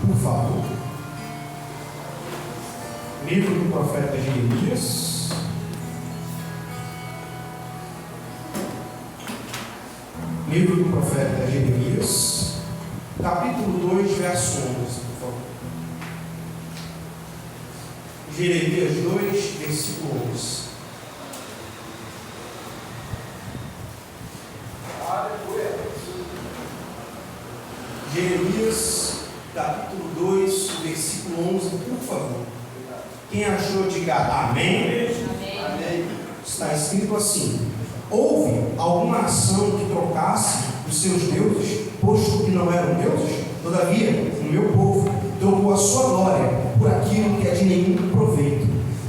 por favor. Livro do profeta Jeremias. Livro do profeta Jeremias, capítulo 2, verso 11, por favor. Jeremias 2, versículo 11. Jeremias, capítulo 2, versículo 11, por favor. Quem achou, diga amém. Amém. Está escrito assim: houve alguma nação que trocasse os seus deuses, posto que não eram deuses? Todavia, o meu povo trocou a sua glória por aquilo que é de nenhum proveito.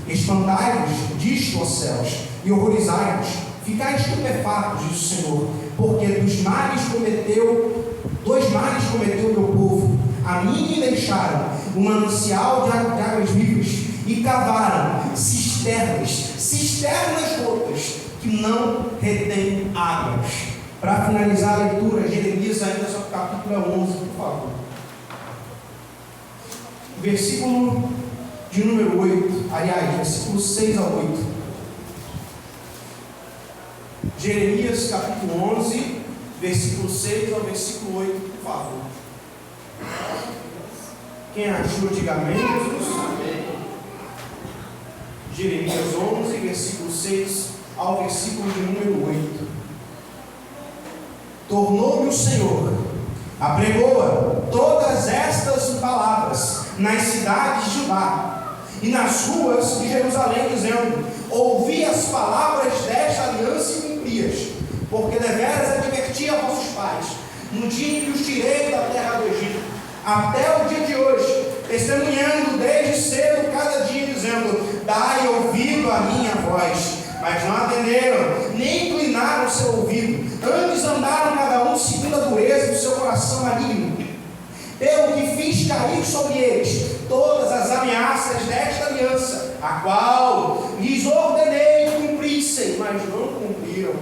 Espantai-vos disto, ó céus, e horrorizai-vos. Ficai estupefatos, diz o Senhor, porque dois males cometeu o meu povo. A mim me deixaram um manancial de águas vivas e cavaram cisternas rotas que não retêm águas. Para finalizar a leitura, Jeremias ainda só capítulo 11, por favor. Versículo de número 8, aliás, versículo 6 ao 8. Jeremias capítulo 11, versículo 6 ao versículo 8, por favor. Quem achou, diga amém, Jesus. Amém. Jeremias 11, versículo 6 ao versículo de número 8. Tornou-me o Senhor, apregoa todas estas palavras nas cidades de Judá e nas ruas de Jerusalém, dizendo: ouvi as palavras desta aliança e cumpri-as, porque deveras adverti a vossos pais, no dia em que os tirei da terra do Egito, até o dia de hoje, testemunhando desde cedo cada dia, dizendo: dai ouvido à minha voz. Mas não atenderam, nem inclinaram o seu ouvido, antes andaram cada um segundo a dureza do seu coração maligno. Pelo que fiz cair sobre eles todas as ameaças desta aliança, a qual lhes ordenei que cumprissem, mas não cumpriram.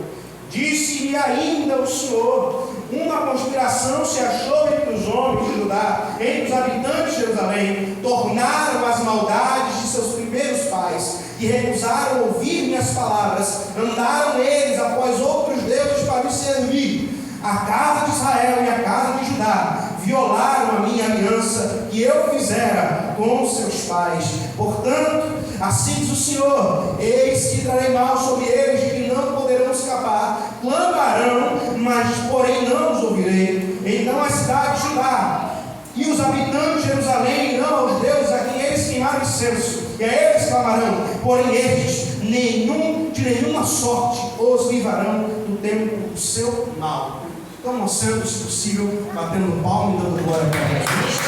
Disse-me ainda o Senhor: uma conspiração se achou entre os homens de Judá, entre os habitantes de Jerusalém. Tornaram as maldades de seus primeiros pais e recusaram ouvir minhas palavras. Andaram eles após outros deuses para os servir. A casa de Israel e a casa de Judá violaram a minha aliança que eu fizera com seus pais. Portanto, assim diz o Senhor: eis que trarei mal sobre eles, de que não poderão escapar. Clamarão, mas porém não os ouvirei. Então a cidade de Judá e os habitantes de Jerusalém irão aos deuses a quem eles queimaram incenso, e a eles clamarão, porém estes de nenhuma sorte os livrarão do tempo do seu mal. Então, mostrando, se possível, batendo palmo e dando glória para Jesus.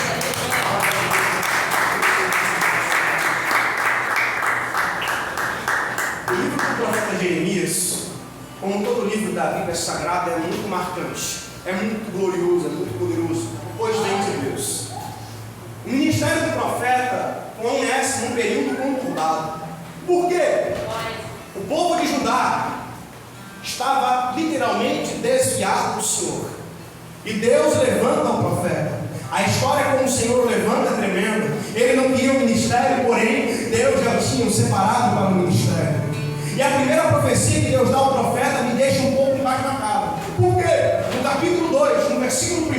O livro do profeta Jeremias, como todo livro da Bíblia Sagrada, é muito marcante, é muito glorioso, é muito poderoso, pois vem de Deus. O ministério do profeta começa num período conturbado. Por quê? O povo de Judá estava literalmente desviado do Senhor, e Deus levanta o profeta. A história como o Senhor levanta é tremenda. Ele não queria o ministério, porém Deus já tinha o separado para o ministério. E a primeira profecia que Deus dá ao profeta me deixa um pouco embasbacado. Por quê? No capítulo 2, no versículo 1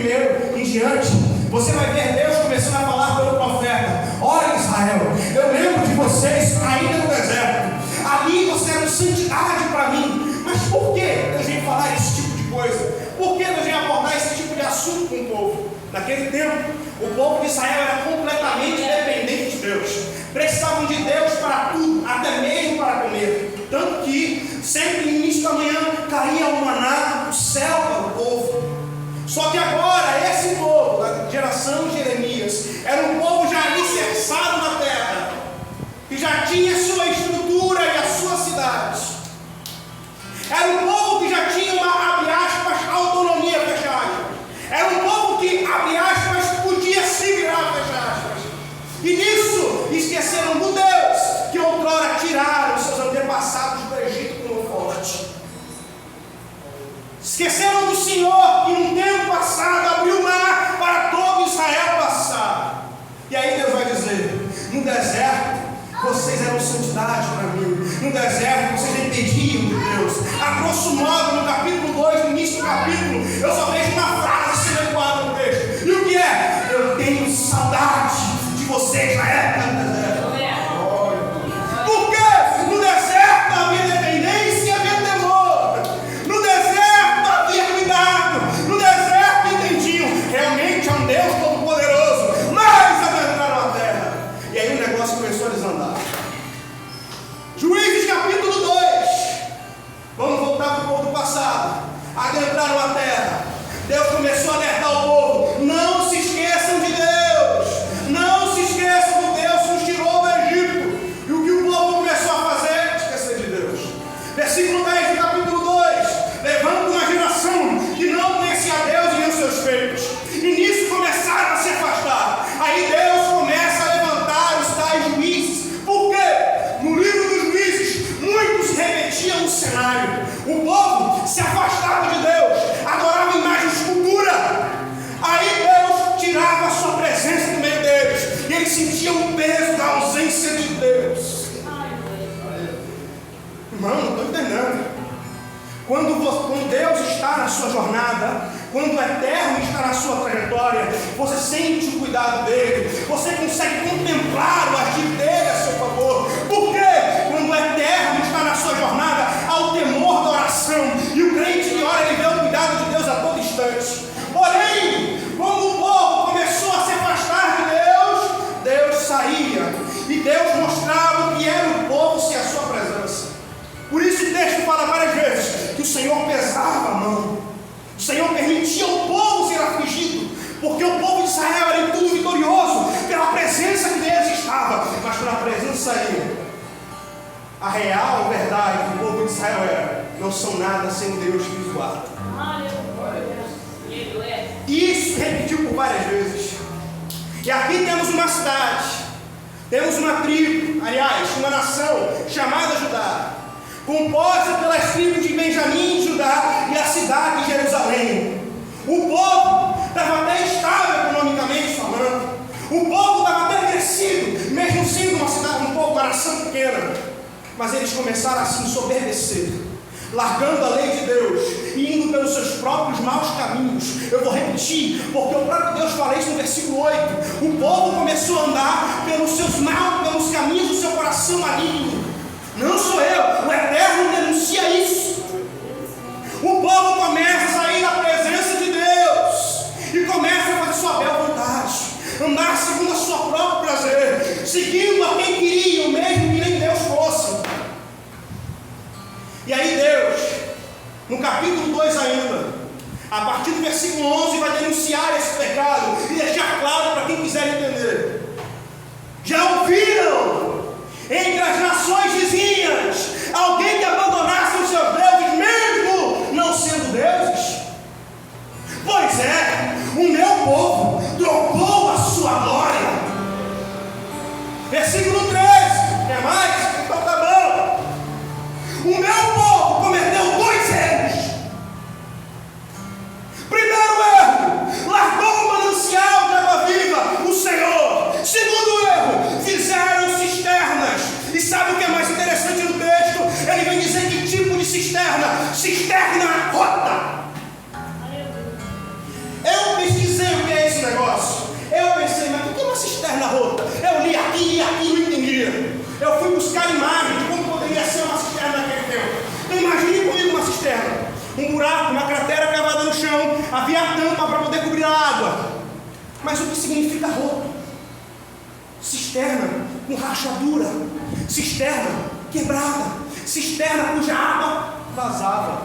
em diante, você vai ver Deus começando a falar pelo profeta: olha, Israel, eu lembro de vocês ainda no deserto. Ali vocês eram santidade para mim. Mas por que Deus vem falar esse tipo de coisa? Por que Deus vem abordar esse tipo de assunto com o povo? Naquele tempo, o povo de Israel era completamente dependente de Deus. Precisavam de Deus para tudo, até mesmo para comer. Tanto que, sempre no início da manhã, caía o maná do céu para o povo. Só que agora, esse povo, da geração de Jeremias, era um povo já alicerçado na terra, que já tinha sua estrutura e as suas cidades. Era um povo que já tinha uma, abre aspas, autonomia, fecha aspas. Era um povo que, abre aspas, podia se virar, fecha aspas. E nisso esqueceram do Deus que outrora tiraram seus antepassados do Egito com o forte. Esqueceram do Senhor que no tempo passado abriu o mar para todo Israel sentia o peso da ausência de Deus. Irmão, não estou entendendo. Quando Deus está na sua jornada, quando o eterno está na sua trajetória, você sente o cuidado dele, você consegue contemplar o agir dele a seu favor. Por quê? Quando o eterno está na sua jornada, há o temor da oração, e o crente que ora, ele vê o cuidado de Deus a todo instante. Porém, quando o povo começou a se afastar de Deus, Deus saía, e Deus mostrava o que era o povo sem a sua presença. Por isso o texto fala várias vezes que o Senhor pesava a mão, o Senhor permitia o povo ser afligido, porque o povo de Israel era em tudo vitorioso, pela presença que Deus estava, mas quando a presença saía, a real verdade do povo de Israel era: não são nada sem Deus que os guarda. Isso repetiu por várias vezes. E aqui temos uma cidade, temos uma tribo, aliás, uma nação chamada Judá, composta pelas tribos de Benjamim, Judá e a cidade de Jerusalém. O povo estava até estável economicamente falando, o povo estava até crescido, mesmo sendo uma cidade, um povo, uma nação pequena, mas eles começaram a se ensoberbecer, largando a lei de Deus e indo pelos seus próprios maus caminhos. Eu vou repetir, porque o próprio Deus fala isso no versículo 8. O povo começou a andar pelos caminhos do seu coração maligno. Não sou eu, o Eterno denuncia isso. O povo começa a sair da presença de Deus e começa a fazer sua bela vontade, andar segundo o seu próprio prazer, seguindo a quem queria, o mesmo que nem Deus fosse. E aí Deus, no capítulo 2 ainda, a partir do versículo 11, vai denunciar esse pecado e deixar claro para quem quiser entender. Já ouviram entre as nações vizinhas alguém que abandonasse os seus deuses, mesmo não sendo deuses? Pois é, o meu povo trocou a sua glória. Versículo 13, quer mais? Então tá bom. O meu povo cometeu 2 erros. Primeiro erro, largou o manancial de água viva, o Senhor. Segundo erro, fizeram cisternas. E sabe o que é mais interessante no texto? Ele vem dizer que tipo de cisterna? Cisterna rota. Eu pesquisei o que é esse negócio. Eu pensei, mas o que é uma cisterna rota? Eu li aqui e não entendia. Eu fui buscar imagens de como poderia ser uma cisterna naquele tempo. Então imagine comigo uma cisterna, um buraco, uma cratera cavada no chão, havia tampa para poder cobrir a água. Mas o que significa roto? Cisterna com rachadura, cisterna quebrada, cisterna cuja água vazava.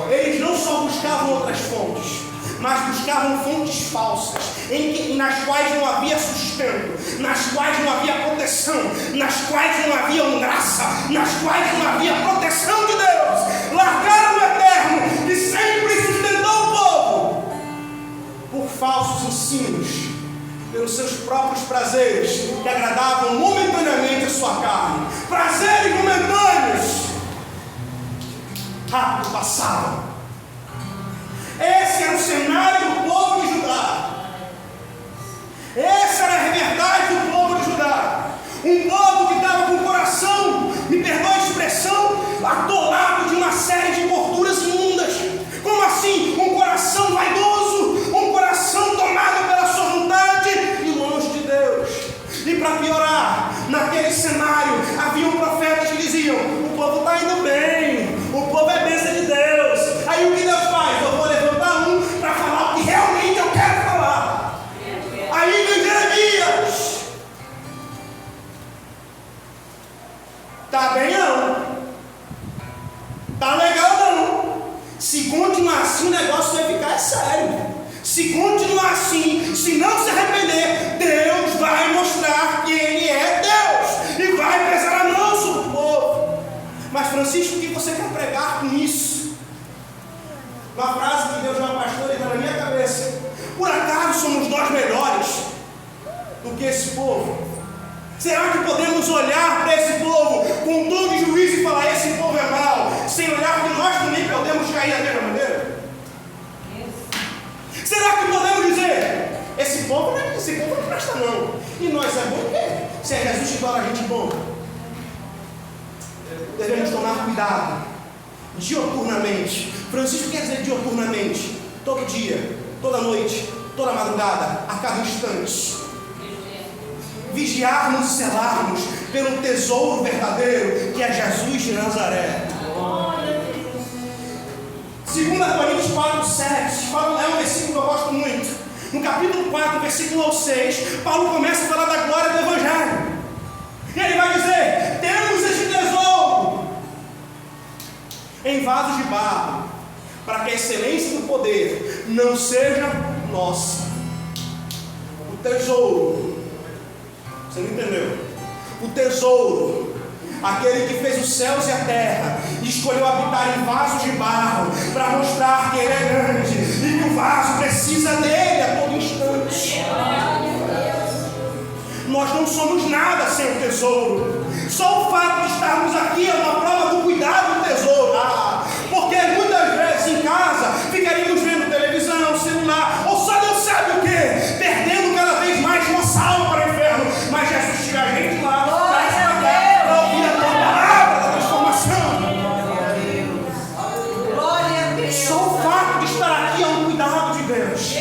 Eles não só buscavam outras fontes, mas buscavam fontes falsas, nas quais não havia sustento, nas quais não havia proteção, nas quais não havia graça, nas quais não havia proteção de Deus. Largaram o Eterno, que sempre sustentou o povo, por falsos ensinos, pelos seus próprios prazeres, que agradavam momentaneamente a sua carne. Prazeres momentâneos, rápido passavam. Esse era o cenário do povo de Judá. Essa era a verdade do povo de Judá. Um povo que estava com o coração, me perdoe a expressão, atolado de uma série de gorduras imundas. Como assim? Um coração vaidoso, um coração tomado pela sua vontade e longe de Deus. E para piorar, naquele cenário havia profetas que diziam: o povo está indo bem, o povo é bênção de Deus. Aí o que Deus faz? Eu vou levantar um para falar o que realmente eu quero falar. Aí vem Jeremias. Tá bem não, tá legal não. Se continuar assim o negócio vai ficar sério. Se continuar assim, se não se arrepender, Deus vai mostrar que Ele é Deus e vai pesar a mão sobre o povo. Mas Francisco, o que você quer pregar com isso? Uma frase que Deus já pastor está na minha cabeça. Por acaso somos nós melhores do que esse povo? Será que podemos olhar para esse povo com um tom de juízo e falar: esse povo é mau, sem olhar que nós também podemos cair da mesma maneira? Será que podemos dizer: esse povo não presta não. E nós é bom o quê? Se é Jesus que torna a gente bom. Devemos tomar cuidado dioturnamente. Francisco quer dizer dioturnamente, todo dia, toda noite, toda madrugada, a cada instante. Vigiarmos e zelarmos pelo tesouro verdadeiro que é Jesus de Nazaré. 2 Coríntios 4:7 é um versículo que eu gosto muito. No capítulo 4, versículo 6, Paulo começa a falar da glória do Evangelho. E ele vai dizer: temos este tesouro em vasos de barro, para que a excelência do poder não seja nossa. O tesouro, você não entendeu? O tesouro, aquele que fez os céus e a terra, e escolheu habitar em vasos de barro, para mostrar que ele é grande, e que o vaso precisa dele a todo instante. Nós não somos nada sem o tesouro. Só o fato de estarmos aqui é uma prova do cuidado do tesouro. Porque muitas vezes em casa ficaríamos vendo televisão, celular, ou só Deus sabe o que, perdendo cada vez mais nossa alma para o inferno. Mas Jesus tira a gente lá para ouvir a tua palavra da transformação. Só o fato de estar aqui é um cuidado de Deus.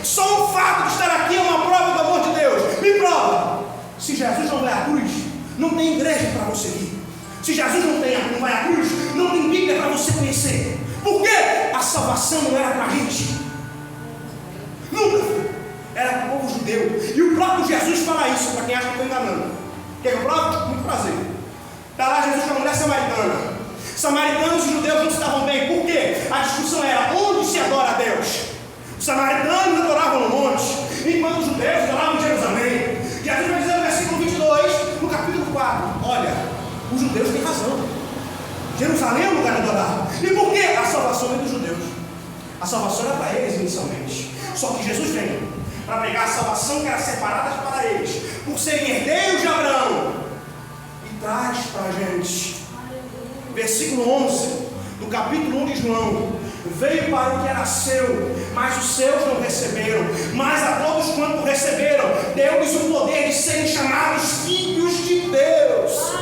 Só o fato de estar aqui é uma prova do amor de Deus. Me prova. Se Jesus não vai à cruz, não tem igreja para você ir. Se Jesus não vai à cruz, não tem Bíblia para você conhecer. Por quê? A salvação não era para a gente. Nunca foi. Era para o povo judeu. E o próprio Jesus fala isso, para quem acha que estou enganando. Quer que eu prove? Muito prazer. Está lá Jesus com a mulher samaritana. Samaritanos e judeus não estavam bem. Por quê? A discussão era onde se adora a Deus. Os samaritanos adoravam no monte, enquanto os judeus adoravam em Jerusalém. Jesus vai dizer no versículo 22, no capítulo 4, olha, os judeus têm razão. Jerusalém é o lugar de adorar. E por quê? A salvação é dos judeus. A salvação era para eles inicialmente. Só que Jesus vem para pegar a salvação que era separada para eles, por serem herdeiros de Abraão, e traz para a gente. Versículo 11, do capítulo 1 de João: veio para o que era seu, mas os seus não receberam. Mas a todos quanto receberam, deu-lhes o poder de serem chamados filhos de Deus.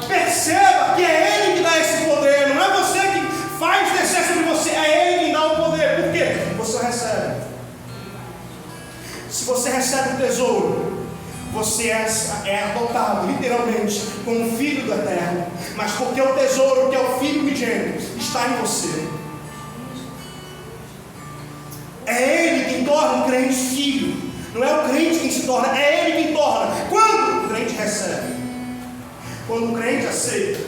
Perceba que é Ele que dá esse poder. Não é você que faz descer sobre você, é Ele quem dá o poder. Por quê? Você recebe. Se você recebe o tesouro, você é adotado, literalmente, como filho do Eterno. Mas porque o tesouro, que é o Filho unigênito, está em você. É Ele quem torna o crente filho. Não é o crente quem se torna, é Ele quem torna. Quando o crente recebe, quando o crente aceita,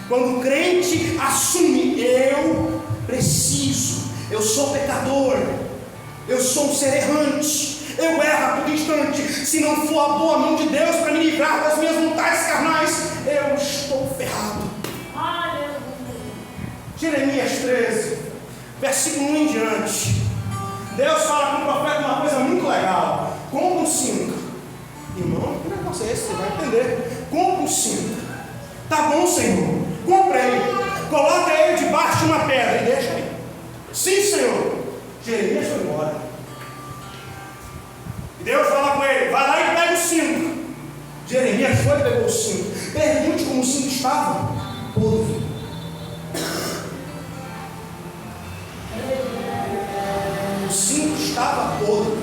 quando o crente assume: eu preciso, eu sou pecador, eu sou um ser errante, eu erro a todo instante. Se não for a boa mão de Deus para me livrar das minhas vontades carnais, eu estou ferrado. Jeremias 13, versículo 1 em diante. Deus fala com o profeta uma coisa muito legal: compra um cinto. Irmão, que negócio é esse? Você vai entender. Compra um cinto. Tá bom, Senhor, comprei. Coloca ele debaixo de uma pedra e deixa aí. Sim, Senhor. Jeremias foi embora. Deus fala com ele: vai lá e pega o cinto. Jeremias foi e pegou o cinto. Pergunte como o cinto estava. Podre. O cinto estava podre.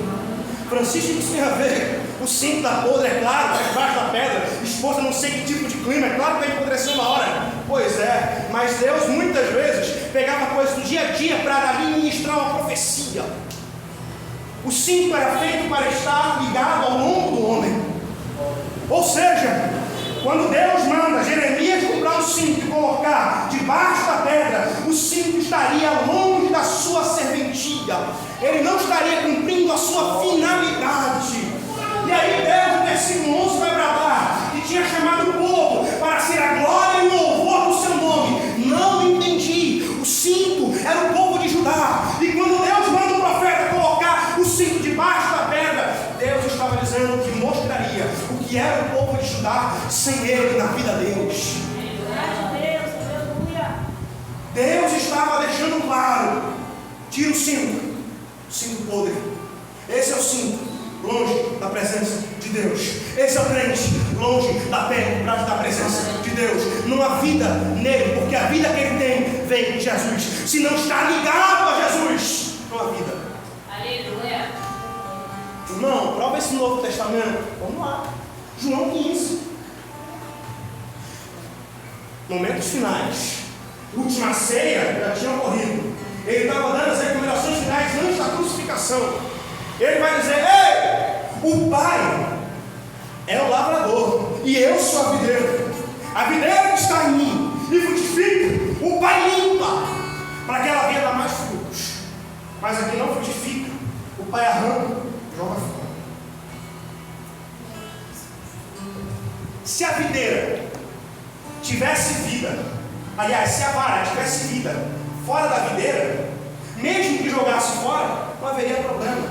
Francisco, isso tem a ver. O cinto está podre, é claro, está debaixo da pedra, exposto a não sei que tipo de clima. É claro que vai apodrecer uma hora. Pois é, mas Deus muitas vezes pegava coisas do dia a dia para ali ministrar uma profecia. O cinto era feito para estar ligado ao lombo do homem. Ou seja, quando Deus manda Jeremias comprar um cinto e colocar debaixo da pedra, o cinto estaria longe da sua serventia. Ele não estaria cumprindo a sua finalidade. E aí Deus, no versículo 11, vai bradar que tinha chamado o povo para ser a glória e o louvor do seu nome. Não entendi. O cinto era o povo de Judá. E quando Deus manda o profeta colocar o cinto debaixo da pedra, Deus estava dizendo que mostraria o que era o povo de Judá sem ele na vida deles. Deus estava deixando claro: tira o cinto Cinto podre. Esse é o cinto, longe da presença de Deus. Esse é o crente, longe da presença de Deus. Não há vida nele, porque a vida que ele tem vem de Jesus. Se não está ligado a Jesus, não há vida. Aleluia. Irmão, prova esse Novo Testamento. Vamos lá. João 15. Momentos finais. Última ceia já tinha ocorrido. Ele estava dando as recomendações finais antes da crucificação. Ele vai dizer: ei, o Pai é o lavrador e eu sou a videira. A videira que está em mim e frutifica, o Pai limpa para que ela venha dar mais frutos. Mas aqui não frutifica, o Pai arranca e joga fora. Se a videira tivesse vida, aliás, se a vara tivesse vida fora da videira, mesmo que jogasse fora, não haveria problema.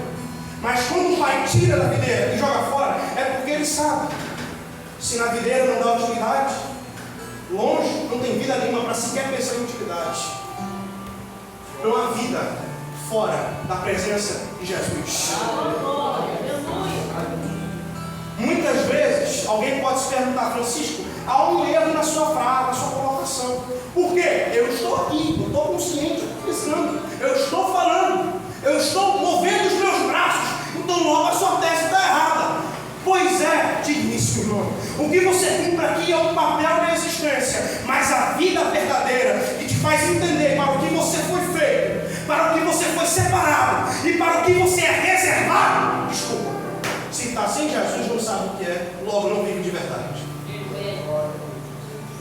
Mas quando o Pai tira da videira e joga fora, é porque ele sabe: se na videira não dá utilidade, longe não tem vida nenhuma para sequer pensar em utilidade. Não há vida fora da presença de Jesus. Muitas vezes alguém pode se perguntar: Francisco, há um erro na sua frase, na sua colocação. Por quê? Eu estou aqui, eu estou consciente, eu estou pensando, eu estou falando, eu estou movendo os meus braços, então logo a sua tese está errada. Pois é, digníssimo irmão, o que você cumpre aqui é um papel na existência, mas a vida verdadeira que te faz entender para o que você foi feito, para o que você foi separado e para o que você é reservado. Desculpa, se está sem Jesus não sabe o que é, logo não vive de verdade.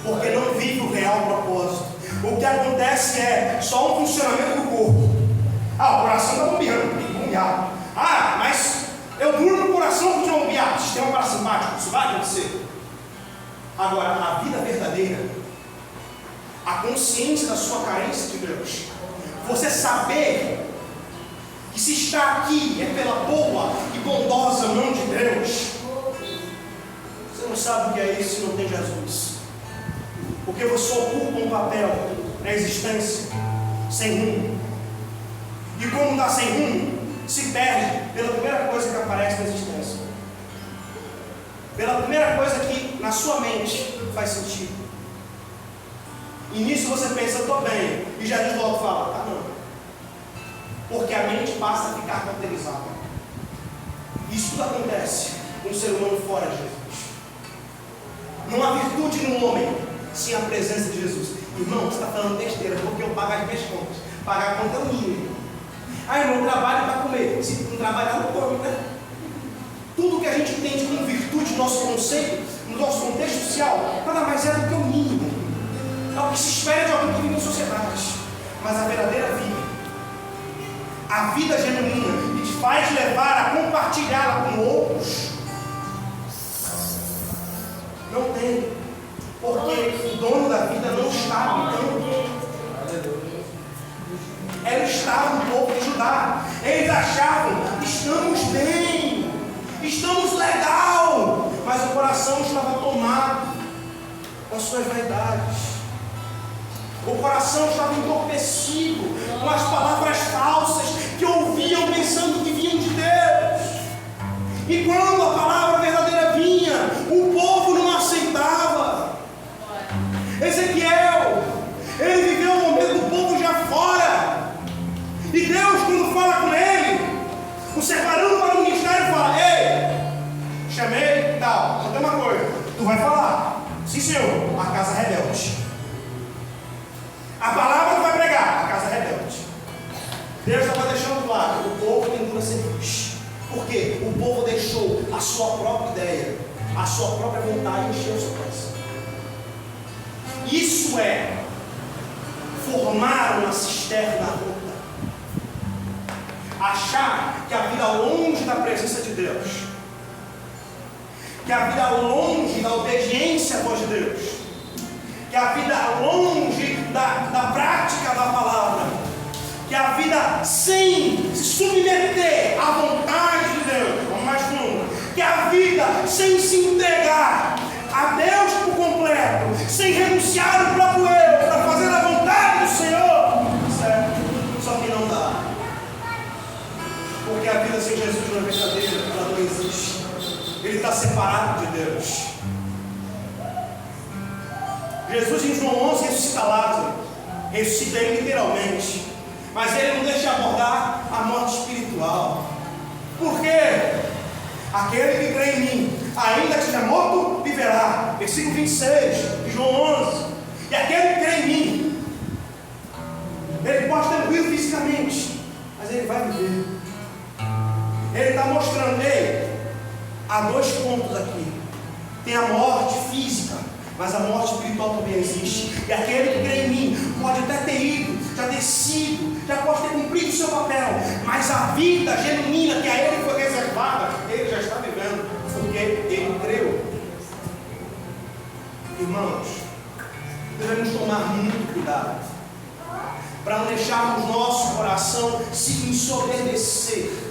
Porque não vive o real propósito. O que acontece é só um funcionamento do corpo. O coração está bombeando, tem que bombear. Mas eu durmo no coração porque não bombear. Sistema parasimpático, isso vai acontecer. Agora, a vida verdadeira, a consciência da sua carência de Deus, você saber que se está aqui é pela boa e bondosa mão de Deus. Você não sabe o que é isso se não tem Jesus. Porque você ocupa um papel na existência sem rumo. E como está sem rumo, se perde pela primeira coisa que aparece na existência. Pela primeira coisa que na sua mente faz sentido. E nisso você pensa: eu estou bem. E Jesus logo fala: não. Porque a mente passa a ficar cauterizada. Isso tudo acontece com o ser humano fora de Jesus. Não há virtude no homem sem a presença de Jesus. Irmão, você está falando besteira, porque eu pago as minhas contas. Pagar a conta é o mínimo. Irmão, trabalho para comer. Se não trabalhar, não come, né? Tudo que a gente entende como virtude no nosso conceito, no nosso contexto social, nada mais é do que o mínimo. É o que se espera de alguém que vive em sociedade. Mas a verdadeira vida, a vida genuína, que te faz levar a compartilhá-la com outros, não tem. Porque o dono da vida não está habitando. Era o estado do povo de Judá. Eles achavam: estamos bem, estamos legal, mas o coração estava tomado com as suas vaidades. O coração estava entorpecido com as palavras falsas que ouviam pensando que vinham de Deus. E quando a palavra verdadeira vinha, o povo não aceitava. Ezequiel, ele viveu o momento do povo já fora. E Deus, quando fala com ele, o separando para o ministério, fala: ei, chamei e tal, só tem uma coisa, tu vai falar. Sim, senhor, a casa rebelde. A palavra tu vai pregar, a casa rebelde. Deus estava deixando claro: o povo tem dura cerviz. Por quê? O povo deixou a sua própria ideia, a sua própria vontade encher o seu coração. Isso é formar uma cisterna rota. Achar que a vida longe da presença de Deus, que a vida longe da obediência à voz de Deus, que a vida longe da prática da palavra, que a vida sem se submeter à vontade de Deus, vamos mais fundo, que a vida sem se entregar a Deus por completo, sem renunciar ao próprio eu, para fazer a vontade do Senhor, certo? Só que não dá. Porque a vida sem Jesus não é verdadeira, ela não existe. Ele está separado de Deus. Jesus em João 11 ressuscita Lázaro, ressuscita ele literalmente, mas ele não deixa abordar a morte espiritual. Por quê? Aquele que crê em mim, ainda que seja morto, viverá. Versículo 26 de João 11. E aquele que crê em mim, ele pode ter morrido fisicamente, mas ele vai viver. Ele está mostrando, há dois pontos aqui. Tem a morte física, mas a morte espiritual também existe. E aquele que crê em mim pode até ter ido, já ter sido, já pode ter cumprido o seu papel, mas a vida genuína que a ele foi reservada, ele já está vivendo, porque ele creu. Irmãos, devemos tomar muito cuidado para não deixarmos nosso coração se ensoberbecer.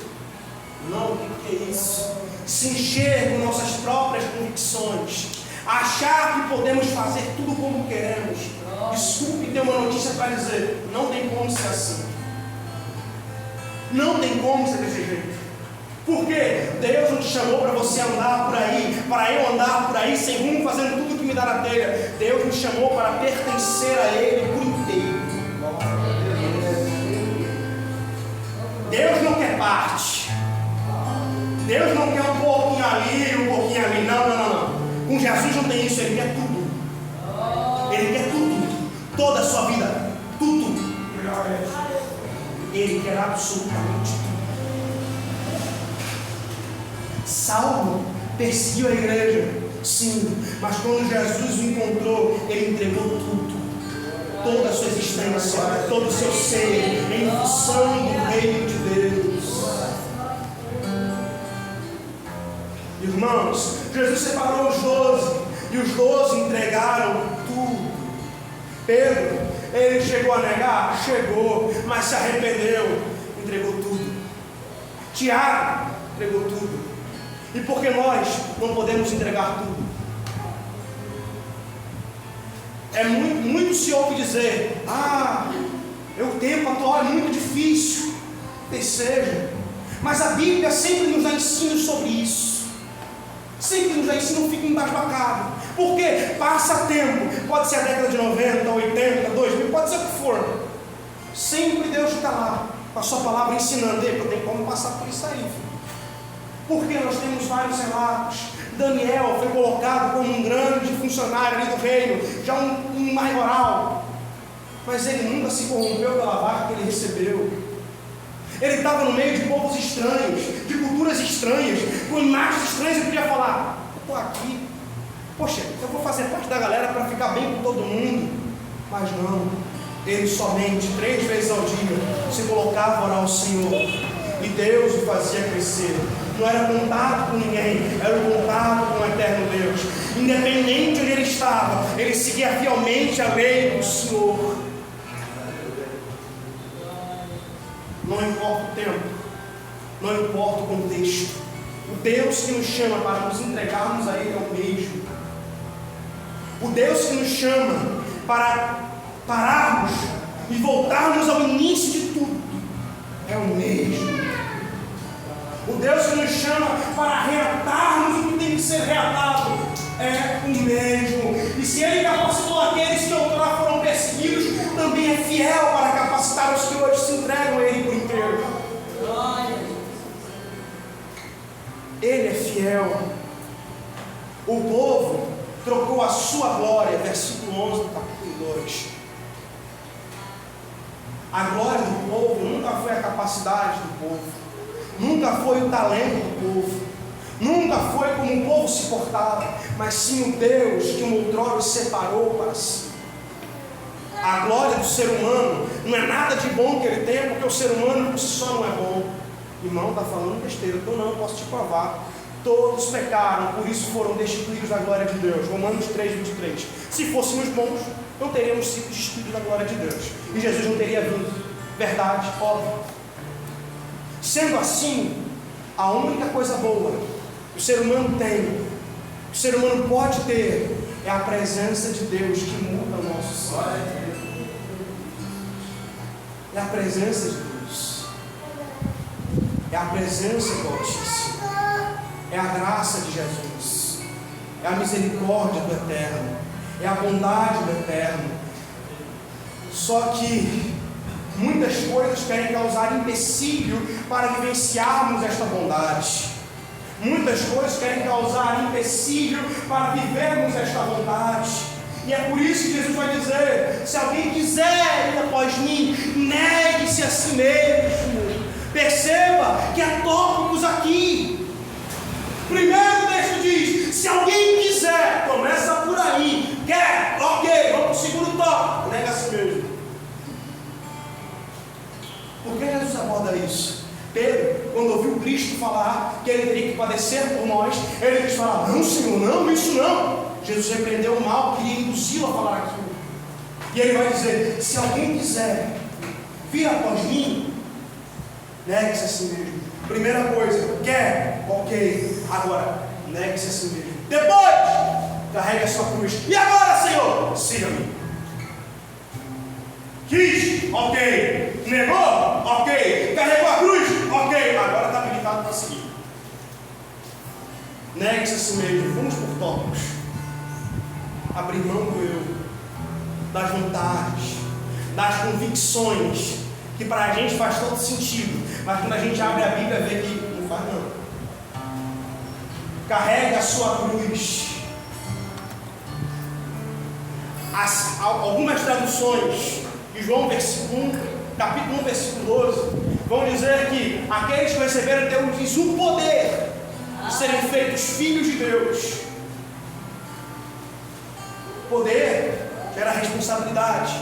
Não, o que é isso? Se encher com nossas próprias convicções, achar que podemos fazer tudo como queremos. Desculpe ter uma notícia para dizer: não tem como ser assim. Não tem como ser desse jeito. Porque Deus não te chamou para você andar por aí, para eu andar por aí sem rumo, fazendo tudo que me dá na telha. Deus me chamou para pertencer a Ele por inteiro. Deus não quer parte. Deus não quer um pouquinho ali, um pouquinho ali. Não. Com Jesus não tem isso, Ele quer tudo. Ele quer tudo. Toda a sua vida. Tudo. Ele quer absolutamente tudo. Saulo perseguiu a igreja, sim, mas quando Jesus o encontrou, ele entregou tudo. Toda a sua existência, todo o seu ser, em função do reino de Deus. Irmãos, Jesus separou os 12, e os 12 entregaram tudo. Pedro, ele chegou a negar? Chegou, mas se arrependeu, entregou tudo. Tiago, entregou tudo. E por que nós não podemos entregar tudo? É muito se ouve dizer: o tempo atual é muito difícil. Que seja, mas a Bíblia sempre nos dá ensino sobre isso. Sempre nos dá ensino, não fica embasbacado. Porque passa tempo, pode ser a década de 90, 80, 2000, pode ser o que for. Sempre Deus está lá, com a sua palavra ensinando. Eu tenho como passar por isso aí, filho. Porque nós temos vários relatos. Daniel foi colocado como um grande funcionário ali do reino, já um maioral, mas ele nunca se corrompeu pela vaga que ele recebeu. Ele estava no meio de povos estranhos, de culturas estranhas, com imagens estranhas. Ele podia falar: eu estou aqui, poxa, eu vou fazer parte da galera para ficar bem com todo mundo. Mas não, ele somente 3 vezes ao dia se colocava a orar ao Senhor, e Deus o fazia crescer. Não era contato com ninguém, era o contato com o eterno Deus. Independente de onde ele estava, ele seguia fielmente a lei do Senhor. Não importa o tempo, não importa o contexto, o Deus que nos chama para nos entregarmos a Ele é o mesmo. O Deus que nos chama para pararmos e voltarmos ao início de tudo é o mesmo. O Deus que nos chama para reatarmos o que tem que ser reatado é o mesmo. E se Ele capacitou aqueles que outrora foram perseguidos, também é fiel para capacitar os que hoje se entregam a Ele por inteiro. Ele é fiel. O povo trocou a sua glória, versículo 11 do capítulo 2. A glória do povo nunca foi a capacidade do povo, nunca foi o talento do povo, nunca foi como o povo se portava, mas sim o Deus que um outrora os separou para si. A glória do ser humano não é nada de bom que ele tem, porque o ser humano por si só não é bom. Irmão, está falando besteira. Eu não posso te provar. Todos pecaram, por isso foram destituídos da glória de Deus. Romanos 3:23. Se fôssemos bons, não teríamos sido destituídos da glória de Deus, e Jesus não teria vindo. Verdade, óbvio. Sendo assim, a única coisa boa que o ser humano tem, que o ser humano pode ter, é a presença de Deus que muda o nosso ser. É a presença de Deus. é a presença do Altíssimo, é a graça de Jesus, é a misericórdia do Eterno, é a bondade do Eterno. Só que muitas coisas querem causar empecilho para vivenciarmos esta bondade. Muitas coisas querem causar empecilho para vivermos esta bondade. E é por isso que Jesus vai dizer: se alguém quiser ir após mim, negue-se a si mesmo. Perceba que há tópicos aqui. Primeiro o texto diz: se alguém quiser, começa por aí. Quer? Ok, vamos para o segundo tópico. Nega a si mesmo. Por que Jesus aborda isso? Pedro, quando ouviu Cristo falar que ele teria que padecer por nós, ele quis falar: não, Senhor, não, isso não. Jesus repreendeu o mal, queria induzi-lo a falar aquilo. E ele vai dizer: se alguém quiser vir após mim, negue-se a si mesmo. Primeira coisa, quer? Ok. Agora, negue-se a si mesmo. Depois, carregue a sua cruz. E agora, Senhor, siga-me. Quis? Ok. Negou? Ok. Carregou a cruz? Ok. Agora está habilitado para seguir. Negue-se a si mesmo. Vamos por tópicos. Abrir mão do eu, das vontades, das convicções, que para a gente faz todo sentido, mas quando a gente abre a Bíblia vê que não faz não. Carregue a sua cruz. Algumas traduções de João capítulo 1, versículo 12, vão dizer que aqueles que receberam Deus diz o poder de serem feitos filhos de Deus. Poder gera responsabilidade.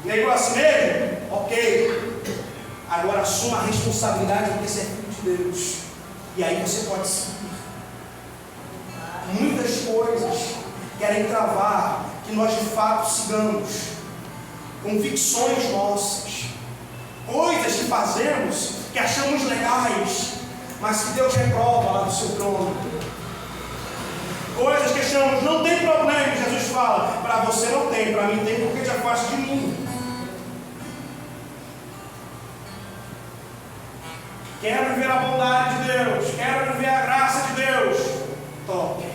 Negou a si mesmo? Ok. Agora assuma a responsabilidade de ser filho de Deus. E aí você pode seguir. Muitas coisas querem travar que nós de fato sigamos. Convicções nossas. Coisas que fazemos que achamos legais, mas que Deus reprova lá do seu trono. Coisas que achamos, não tem problema, Jesus fala, para você não tem, para mim tem, porque te afasta de mim. Quero viver a bondade de Deus, quero viver a graça de Deus. Top,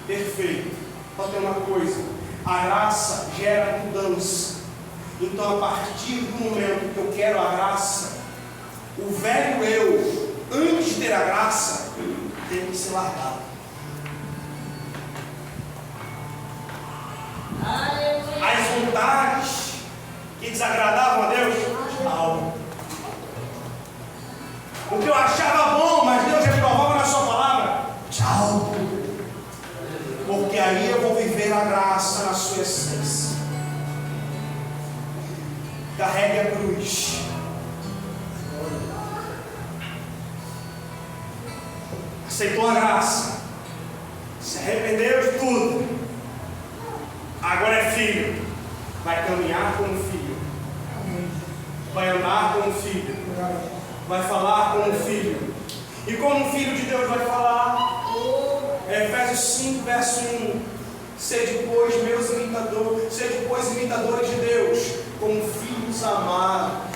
perfeito. Só tem uma coisa: a graça gera mudança. Então, a partir do momento que eu quero a graça, o velho eu, antes de ter a graça, tem que ser largado. As vontades que desagradavam a Deus, tchau. O que eu achava bom, mas Deus reprovava na sua palavra, tchau. Porque aí eu vou viver a graça na sua essência. Carregue a cruz. Aceitou a graça, se arrependeu de tudo, agora é filho. Vai caminhar como filho, vai andar como filho, vai falar como filho. E como filho de Deus vai falar? Efésios 5, verso 1: sede, pois, meus imitadores, sede, pois, imitadores de Deus, como filhos amados.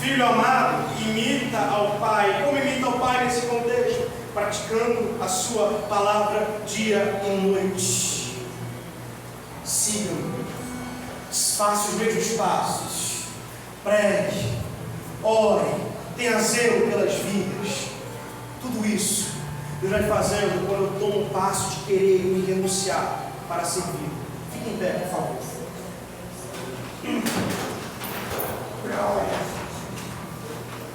Filho amado imita ao pai. Como imita ao pai nesse contexto? Praticando a sua palavra dia e noite. Sigam-me, faça os mesmos passos, pregue, ore, tenha zelo pelas vidas. Tudo isso Deus vai fazendo quando eu tomo um passo de querer me renunciar para servir. Fique em pé, por favor.